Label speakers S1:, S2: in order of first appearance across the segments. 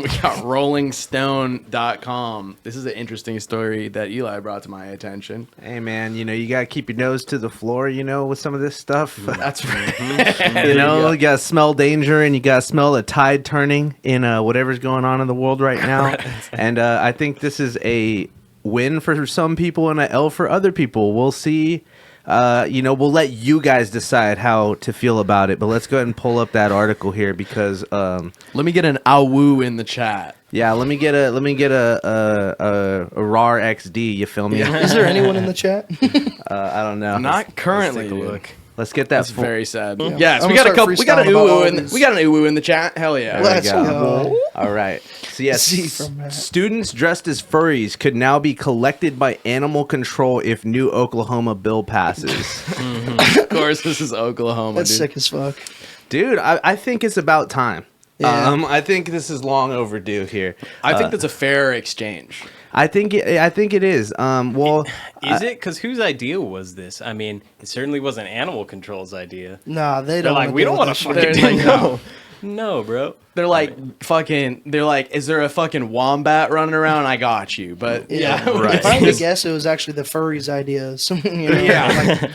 S1: We got rollingstone.com. This is an interesting story that Eli brought to my attention.
S2: Hey, man, you got to keep your nose to the floor, with some of this stuff.
S1: That's right.
S2: you got to smell danger and you got to smell the tide turning in whatever's going on in the world right now. And I think this is a win for some people and an L for other people. We'll see. We'll let you guys decide how to feel about it, but let's go ahead and pull up that article here because
S1: let me get an awoo in the chat.
S2: Yeah, let me get a RAR XD. You feel me?
S3: Yeah. Is there anyone in the chat?
S2: I don't know.
S1: Not currently.
S2: Let's take a look. Let's get that.
S1: That's very sad.
S3: Yeah.
S1: Yes, we got a couple. We got an uwu in the chat. Hell yeah.
S3: Let's go.
S2: All right. So yes, students dressed as furries could now be collected by animal control if new Oklahoma bill passes.
S1: Of course, this is Oklahoma.
S3: That's
S1: dude.
S3: sick as fuck.
S2: Dude, I think it's about time.
S3: Yeah.
S2: I think this is long overdue here.
S1: I think that's a fair exchange.
S2: I think it is. Well,
S4: is it? Because whose idea was this? I mean, it certainly wasn't animal control's idea.
S3: Nah, they
S4: They're
S3: don't.
S4: like, we don't want to fucking do
S1: no.
S4: No, bro.
S1: They're like, is there a fucking wombat running around? I got you. But yeah,
S3: right. If I had to guess, it was actually the furries' idea. So, like,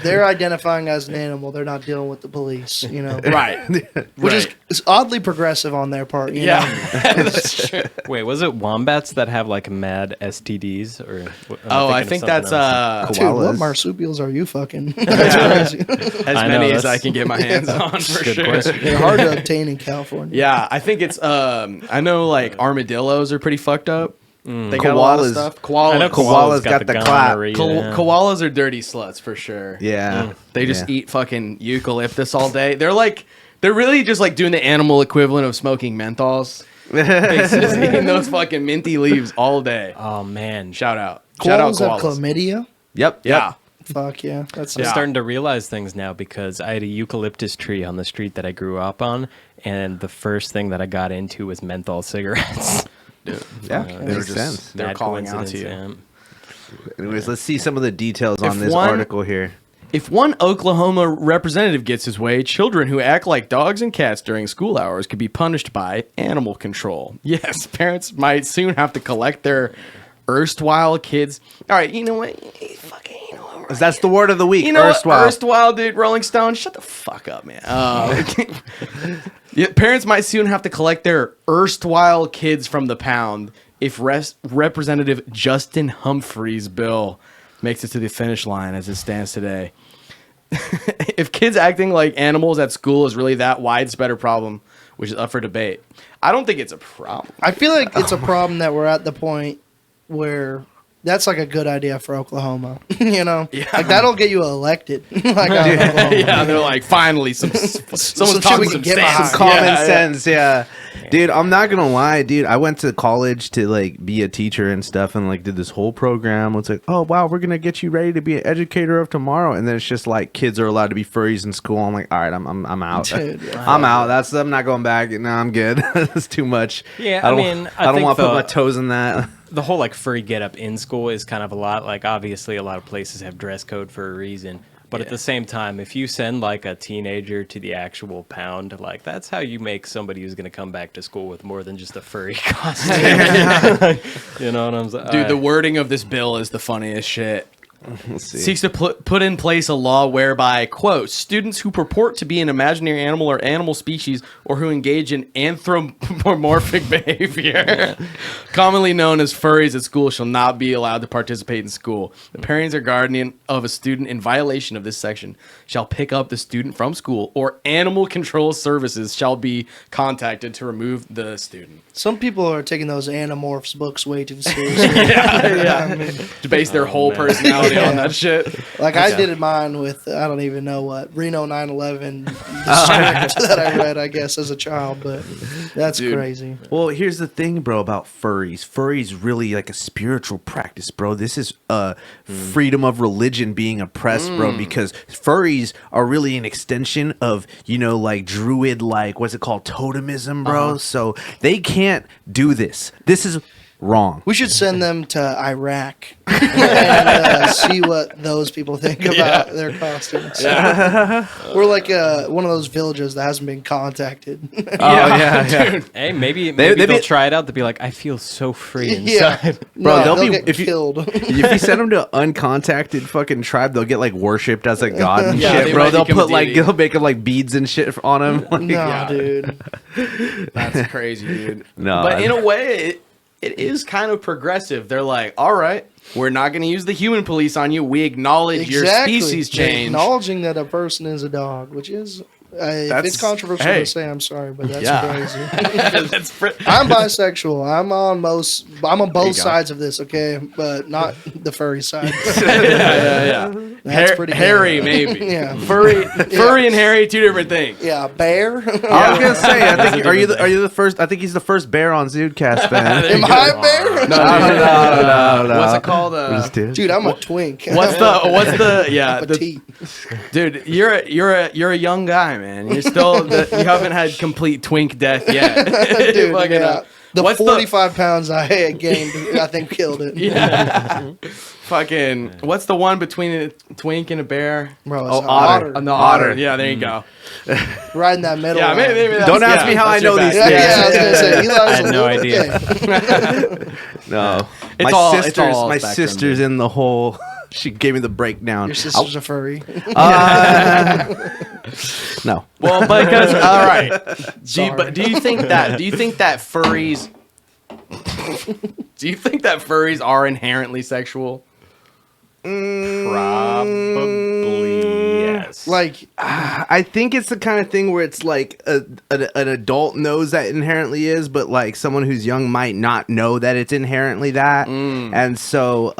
S3: they're identifying as an animal. They're not dealing with the police,
S1: Right.
S3: Which is oddly progressive on their part. You know?
S1: That's true.
S4: Wait, was it wombats that have like mad STDs? Or
S1: I think that's
S3: Dude, what marsupials are you fucking? That's crazy.
S1: As many as I can get my hands on, for sure.
S4: Question.
S3: They're hard to obtain in California.
S1: Yeah, I think it's I know like armadillos are pretty fucked up. They got a lot of stuff.
S4: I know
S2: Koalas got the clap.
S1: Koalas are dirty sluts for sure.
S2: Yeah.
S1: They just eat fucking eucalyptus all day. They're really just like doing the animal equivalent of smoking menthols. Just eating those fucking minty leaves all day.
S4: Oh man.
S1: Shout out
S3: Koalas have
S1: koalas.
S3: chlamydia.
S2: Yep.
S1: Yeah.
S3: Fuck yeah.
S4: I'm starting to realize things now because I had a eucalyptus tree on the street that I grew up on, and the first thing that I got into was menthol cigarettes.
S1: Dude,
S2: makes sense.
S1: They're calling out to you.
S4: Yeah.
S2: Anyways, let's see some of the details on this article here.
S1: If one Oklahoma representative gets his way, children who act like dogs and cats during school hours could be punished by animal control. Yes, parents might soon have to collect their erstwhile kids. All right, you know what? Fucking,
S2: that's the word of the week.
S1: You know
S2: erstwhile.
S1: What? Erstwhile, dude. Rolling Stone. Shut the fuck up, man. Parents might soon have to collect their erstwhile kids from the pound if Representative Justin Humphrey's bill makes it to the finish line as it stands today. If kids acting like animals at school is really that widespread a problem, which is up for debate, I don't think it's a problem.
S3: I feel like it's a problem that we're at the point where that's like a good idea for Oklahoma. Like that'll get you elected.
S1: Yeah, they're like, finally, someone's talking some sense.
S2: Common sense, yeah. Dude, I'm not gonna lie, dude. I went to college to like be a teacher and stuff, and like did this whole program. It's like, oh wow, we're gonna get you ready to be an educator of tomorrow, and then it's just like kids are allowed to be furries in school. I'm like, all right, I'm out.
S3: Dude,
S2: I'm out. I'm not going back. No, I'm good. That's too much.
S4: Yeah,
S2: I don't
S4: think
S2: want to put my toes in that.
S4: The whole like furry get up in school is kind of a lot. Like obviously a lot of places have dress code for a reason. But at the same time, if you send like a teenager to the actual pound, like that's how you make somebody who's going to come back to school with more than just a furry costume. You know what I'm saying?
S1: Dude, the wording of this bill is the funniest shit.
S2: Let's see.
S1: Seeks to put in place a law whereby, quote, students who purport to be an imaginary animal or animal species or who engage in anthropomorphic behavior, commonly known as furries at school, shall not be allowed to participate in school. The parents or guardian of a student in violation of this section shall pick up the student from school, or animal control services shall be contacted to remove the student.
S3: Some people are taking those Animorphs books way too seriously.
S1: To base their whole personality on that shit.
S3: Like I did mine with, I don't even know what, Reno 9/11 script that I read, I guess, as a child, but that's crazy.
S2: Well, here's the thing, bro, about furries. Furries really like a spiritual practice, bro. This is freedom of religion being oppressed, bro, because furries are really an extension of, like druid, like, what's it called, totemism, bro. So they can't do this. This is wrong.
S3: We should send them to Iraq and see what those people think about their costumes. We're like one of those villages that hasn't been contacted.
S1: Dude.
S4: Hey, maybe
S2: They
S4: they'll
S2: be-
S4: try it out. They'll be like, I feel so free
S3: Yeah,
S4: inside.
S2: Bro,
S3: no,
S2: they'll
S3: they'll
S2: be-
S3: get
S2: if you-
S3: killed.
S2: If you send them to an uncontacted fucking tribe, they'll get like worshipped as a god and
S1: Yeah, they
S2: shit, bro.
S1: might
S2: They'll
S1: become a
S2: put like
S1: deity.
S2: they'll make them like beads and shit on them. Like,
S3: No,
S1: Yeah.
S3: dude.
S1: That's crazy, dude.
S2: No,
S1: but in a way, it is kind of progressive. They're like, all right, we're not going to use the human police on you. We acknowledge your species
S3: They're
S1: change.
S3: acknowledging that a person is a dog, which is if
S2: That's-
S3: it's controversial
S1: hey.
S3: to say, I'm sorry, but that's
S1: Yeah.
S3: crazy.
S1: That's
S3: I'm bisexual. I'm on
S1: There
S3: both
S1: you go.
S3: sides of this, okay, but not the furry side.
S1: yeah.
S3: That's pretty good.
S1: hairy, maybe.
S3: Yeah.
S1: Furry and hairy, two different things.
S3: Yeah, bear.
S2: I was gonna say, I think are you the first? I think he's the first bear on ZUDECast, man.
S1: There you
S3: Am
S1: go.
S3: I a bear?
S2: No.
S1: What's it called?
S2: Just did.
S3: Dude, I'm a twink.
S1: What's the yeah? The,
S3: petite?
S1: dude, you're a young guy, man. You're still you haven't had complete twink death yet.
S3: Dude,
S1: Fucking,
S3: yeah. The
S1: what's
S3: 45 pounds I gained, I think, killed it.
S1: Yeah. Fucking what's the one between a twink and a bear?
S3: Bro, it's
S2: Oh,
S3: an
S2: otter.
S3: otter.
S1: The otter. Yeah, there you go.
S3: Right in that middle.
S1: Yeah,
S3: line.
S1: maybe that's,
S2: Don't ask me how
S1: that's
S2: I know
S1: your
S2: these
S1: bad.
S3: Yeah,
S2: things.
S3: I was gonna say, Eli's
S4: I had
S3: a
S4: no
S3: little-
S4: idea.
S3: okay.
S2: No,
S1: It's
S2: my
S1: all- it's
S2: sister's
S1: all
S2: my
S1: spectrum,
S2: sister's
S1: dude.
S2: in the whole. She gave me the breakdown.
S3: Your sister's a furry.
S2: No.
S1: Well, because all right. Do you think that furries? Do you think that furries are inherently sexual?
S4: Probably yes.
S3: Like,
S2: I think it's the kind of thing where it's like an adult knows that inherently is, but like someone who's young might not know that it's inherently that, and so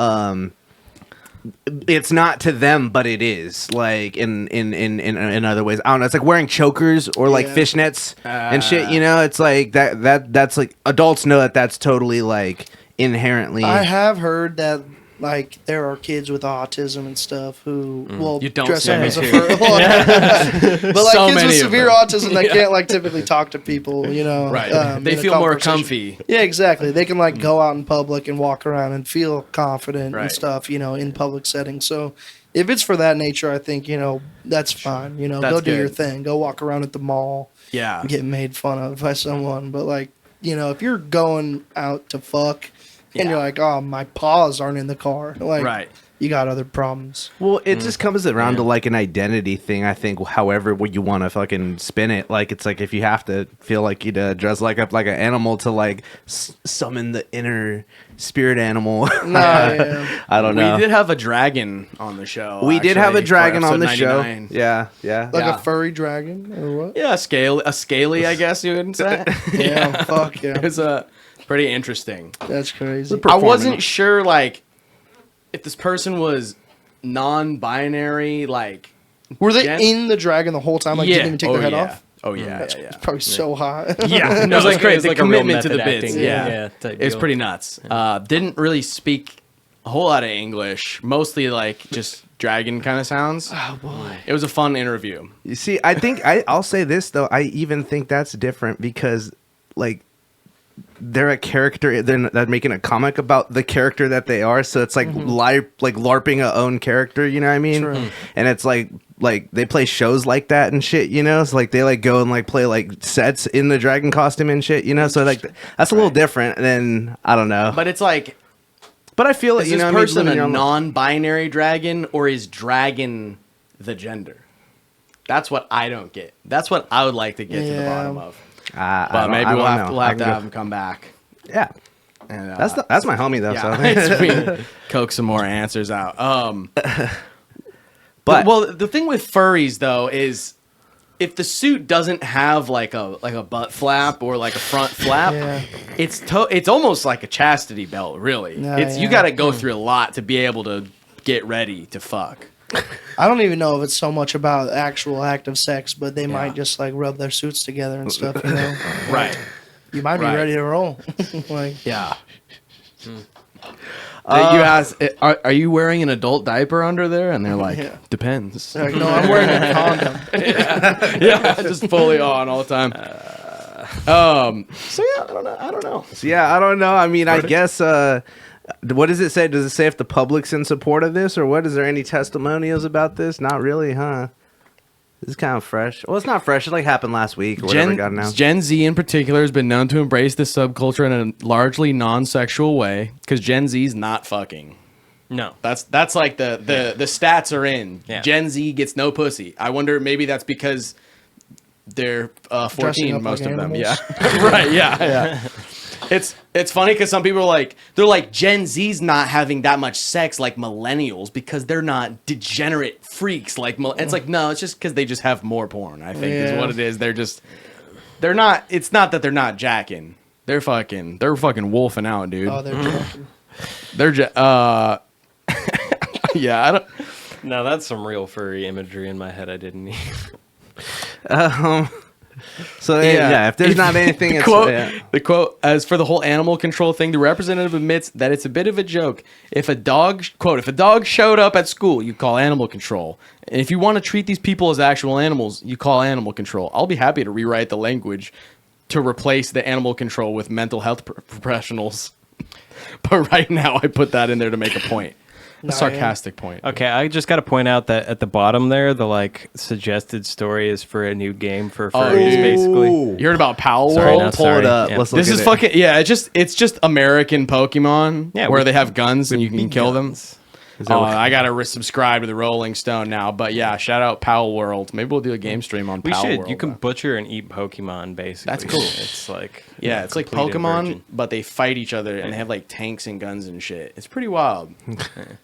S2: it's not to them, but it is like in other ways. I don't know. It's like wearing chokers or like
S3: Yeah.
S2: fishnets and shit. You know, it's like that's like adults know that that's totally like inherently.
S3: I have heard that, like, there are kids with autism and stuff who will
S1: You don't
S3: dress
S1: say
S3: up
S1: me
S3: as a
S1: too.
S3: furry. But like
S1: So
S3: kids
S1: many
S3: with
S1: of
S3: severe
S1: them.
S3: autism that can't like typically talk to people, you know.
S1: Right. They
S3: in a
S1: feel more
S3: conversation.
S1: comfy.
S3: Yeah, exactly. They can like go out in public and walk around and feel confident
S1: Right.
S3: and stuff, you know, in public settings. So if it's for that nature, I think, you know, that's fine. You know,
S1: That's
S3: go do your
S1: good.
S3: thing. Go walk around at the mall,
S1: Yeah.
S3: get made fun of by someone. But like, you know, if you're going out to fuck and
S1: Yeah.
S3: you're like, oh, my paws aren't in the car, like,
S1: Right.
S3: you got other problems.
S2: Well, it just comes around to like an identity thing, I think, however you want to fucking spin it. Like, it's like if you have to feel like you'd dress like up like an animal to like summon the inner spirit animal.
S3: Yeah.
S2: I don't know.
S1: We did have a dragon on the show.
S2: We did have a
S1: actually, for
S2: dragon on the
S1: episode
S2: show.
S1: 99.
S2: Yeah.
S3: Like
S1: Yeah.
S3: a furry dragon or what?
S1: Yeah, a scaly, I guess you would say.
S3: Yeah, fuck yeah.
S1: It was pretty interesting.
S3: That's crazy.
S1: I wasn't sure, like, if this person was non-binary, like.
S3: Were they
S1: Gen-
S3: in the dragon the whole time? Like, didn't even take their head
S1: yeah.
S3: off?
S1: Oh yeah,
S3: That's
S1: yeah.
S3: probably so hot.
S1: Yeah, no,
S4: It was like-
S1: great.
S4: it was
S1: The
S4: like a real
S1: commitment to the
S4: method
S1: bits.
S4: acting,
S1: Yeah,
S4: type
S1: it's
S4: deal.
S1: pretty nuts. Didn't really speak a whole lot of English. Mostly like just dragon kind of sounds.
S3: Oh boy.
S1: It was a fun interview.
S2: You see, I think I'll say this though. I even think that's different because, like, they're a character. They're making a comic about the character that they are. So it's like like LARPing a own character. You know what I mean?
S3: True.
S2: And it's like they play shows like that and shit. You know, so like they like go and like play like sets in the dragon costume and shit. You know, so like that's a little different than I don't know.
S1: But it's like,
S2: But I feel
S1: is
S2: you
S1: this
S2: know, what I mean,
S1: person
S2: living
S1: a
S2: your own life.
S1: non-binary dragon or is dragon the gender? That's what I don't get. That's what I would like to get to the
S3: Yeah.
S1: bottom of.
S2: I
S1: But
S2: don't-
S1: maybe
S2: I don't
S1: we'll have,
S2: know.
S1: we'll
S2: I
S1: have to
S2: can go-
S1: have him come back.
S2: Yeah,
S1: And,
S2: that's my homie though.
S1: yeah,
S2: So.
S1: it's me coax some more answers out.
S2: But
S1: well, the thing with furries though is if the suit doesn't have like a butt flap or like a front flap,
S3: Yeah.
S1: it's almost like a chastity belt, really.
S3: No,
S1: You
S3: yeah.
S1: got to go through a lot to be able to get ready to fuck.
S3: I don't even know if it's so much about actual act of sex, but they
S1: Yeah.
S3: might just like rub their suits together and stuff. You know,
S1: Right.
S3: you might be
S1: Right.
S3: ready to roll. Like,
S1: Yeah. You ask, are you wearing an adult diaper under there? And they're like,
S3: Yeah.
S1: depends.
S3: they're like, no, I'm wearing a condom.
S1: Yeah, just fully on all the time. So yeah, I don't know.
S2: Yeah, I don't know. I mean, I guess. What does it say? Does it say if the public's in support of this, or what? Is there any testimonials about this? Not really, huh? This is kind of fresh. Well, it's not fresh. It like happened last week or whatever it got announced.
S1: Gen Z in particular has been known to embrace this subculture in a largely non-sexual way because Gen Z's not fucking.
S4: No.
S1: That's like the stats are in.
S4: Yeah.
S1: Gen Z gets no pussy. I wonder maybe that's because they're
S3: Dressing
S1: 14,
S3: up
S1: most
S3: like
S1: of them.
S3: animals.
S1: Yeah. Right, yeah. It's funny because some people are they're like Gen Z's not having that much sex like millennials because they're not degenerate freaks like it's like no, it's just because they just have more porn. I think is what it is. They're not. It's not that they're not jacking. They're fucking wolfing out, dude.
S3: Oh, they're joking.
S1: Yeah, I don't.
S4: No, that's some real furry imagery in my head. I didn't need.
S2: So yeah, if there's not anything,
S1: the quote, as for the whole animal control thing, the representative admits that it's a bit of a joke. If a dog showed up at school, you call animal control. And if you want to treat these people as actual animals, you call animal control. I'll be happy to rewrite the language to replace the animal control with mental health professionals. But right now, I put that in there to make a point. A sarcastic point.
S4: Okay, I just got to point out that at the bottom there, the like suggested story is for a new game for furries, basically.
S1: You heard about Power
S4: Sorry,
S1: World?
S4: no,
S2: Pull it up.
S4: Yeah.
S2: Let's look
S1: This
S2: at
S1: is
S2: it.
S1: fucking it's just American Pokemon where they have guns and you can kill them. I gotta resubscribe to the Rolling Stone now, but yeah, shout out Pal World. Maybe we'll do a game stream on
S4: We
S1: Pal
S4: should.
S1: World.
S4: You can butcher and eat Pokemon, basically.
S1: That's cool.
S4: It's like
S1: it's like
S4: complete
S1: Pokemon,
S4: inversion.
S1: but they fight each other and they have like tanks and guns and shit. It's pretty wild.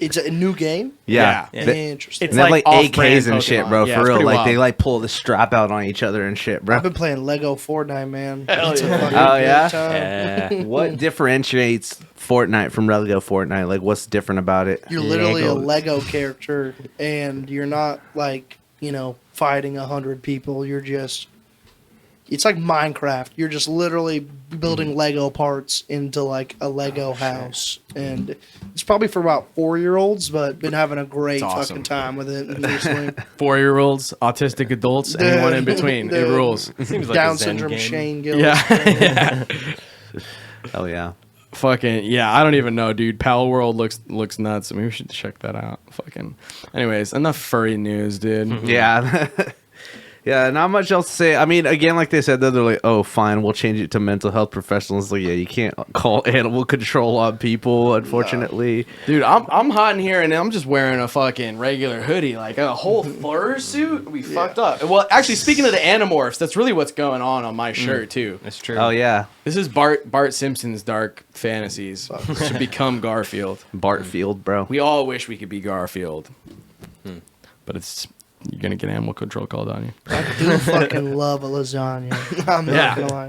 S3: It's a new game.
S2: Yeah.
S1: Yeah.
S3: Interesting.
S1: It's
S2: And they have
S1: like
S2: like
S1: off-brand
S2: AKs and shit,
S1: Pokemon.
S2: bro.
S1: Yeah,
S2: For
S1: it's
S2: real,
S1: pretty
S2: like they
S1: wild.
S2: like pull the strap out on each other and shit, bro.
S3: I've been playing Lego Fortnite, man.
S1: Hell
S3: It's a
S1: yeah.
S3: fucking
S2: Oh,
S3: good
S2: yeah?
S3: time.
S4: Yeah.
S2: What differentiates Fortnite from Lego Fortnite? Like, what's different about it?
S3: You're literally a
S2: Legos.
S3: Lego character, and you're not like fighting 100 people. You're just. It's like Minecraft. You're just literally building Lego parts into like a Lego house, and it's probably for about 4-year-olds, but been having a great
S1: It's awesome.
S3: fucking time with it recently.
S1: 4-year-olds, autistic adults, anyone in between. It
S3: Dude.
S1: rules.
S4: Seems like
S3: Down
S4: a Zen
S3: syndrome,
S4: game.
S3: Shane Gillis.
S1: Yeah.
S2: Oh yeah.
S1: Fucking yeah, I don't even know, dude. Pal World looks nuts. I mean, we should check that out. Fucking. Anyways, enough furry news, dude.
S2: Yeah. Yeah, not much else to say. I mean, again, like they said, they're like, oh, fine, we'll change it to mental health professionals. Like, yeah, you can't call animal control on people, unfortunately.
S1: Dude, I'm hot in here and I'm just wearing a fucking regular hoodie, like a whole fur suit. We fucked up. Well, actually, speaking of the Animorphs, that's really what's going on my shirt too.
S4: That's true.
S2: Oh, yeah.
S1: This is Bart Simpson's dark fantasies to become Garfield.
S2: Bartfield, bro.
S1: We all wish we could be Garfield, but you're gonna get animal control called on you.
S3: I do fucking love a lasagna. I'm not
S1: Yeah.
S3: gonna lie.